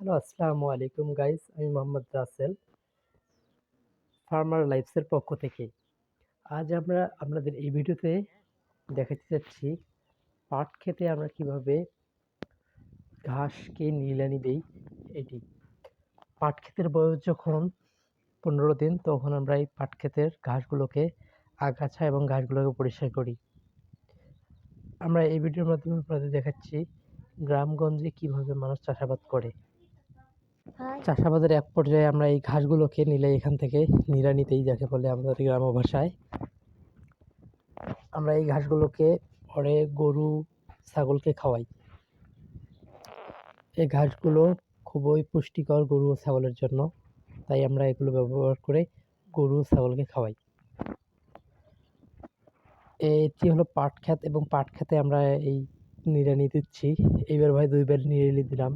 Hello, আসসালামু আলাইকুম guys. আমি মোহাম্মদ রাসেল, ফার্মার লাইফসের পক্ষ থেকে। আজ আমরা আপনাদের এই ভিডিওতে দেখাতে চাচ্ছি পাট ক্ষেতে আমরা কিভাবে ঘাসকে নিড়ানি দেই। এটি পাট ক্ষেতের বয়স যখন 15 দিন, তখন আমরা এই পাট ক্ষেতের ঘাসগুলোকে আগাছা এবং ঘাসগুলোকে পরিষ্কার করি। আমরা এই ভিডিওর মাধ্যমে আপনাদের দেখাচ্ছি গ্রামগঞ্জে কিভাবে মানুষ চাষাবাদ করে। চাষাবাদের এক পর্যায়ে আমরা এই ঘাসগুলোকে নিলে এখান থেকে নিড়ানি দেই, যাকে বলে আমাদের গ্রাম্য ভাষায়। আমরা এই ঘাসগুলোকে পরে গরু ছাগলকে খাওয়াই। এই ঘাসগুলো খুবই পুষ্টিকর গরু ও ছাগলের জন্য, তাই আমরা এগুলো ব্যবহার করে গরু ছাগলকে খাওয়াই। এটি হলো পাট ক্ষেত, এবং পাট ক্ষেতে আমরা এই নিড়ানি দিচ্ছি। এইবার ভাই 2বার নিড়ানি দিলাম,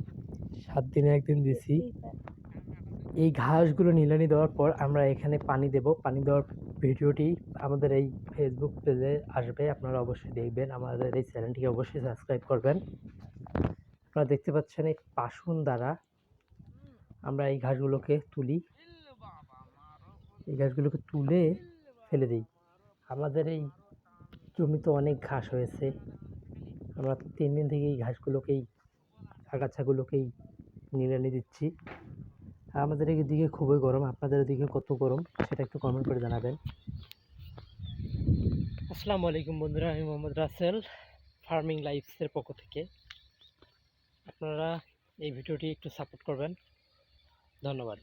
7 দিনে 1 দিন দিছি। এই ঘাসগুলো নিড়ানি দেওয়ার পর আমরা এখানে পানি দেব। পানি দেওয়ার ভিডিওটি আমাদের এই ফেসবুক পেজে আসবে, আপনারা অবশ্যই দেখবেন। আমাদের এই চ্যানেলটিকে অবশ্যই সাবস্ক্রাইব করবেন। আপনারা দেখতে পাচ্ছেন এই পাশুন দ্বারা আমরা এই ঘাসগুলোকে তুলি। এই ঘাসগুলোকে তুলে ফেলে দিই। আমাদের এই জমিতে অনেক ঘাস হয়েছে, আমরা 3 দিন থেকে এই ঘাসগুলোকেই, আগাছাগুলোকেই নিড়ানি দিচ্ছি। আমাদের এদিকে খুবই গরম, আপনাদের এদিকে কত গরম সেটা একটু কমেন্ট করে জানাবেন। আসসালামু আলাইকুম বন্ধুরা, আমি মোহাম্মদ রাসেল, ফার্মিং লাইফসের পক্ষ থেকে। আপনারা এই ভিডিওটি একটু সাপোর্ট করবেন, ধন্যবাদ।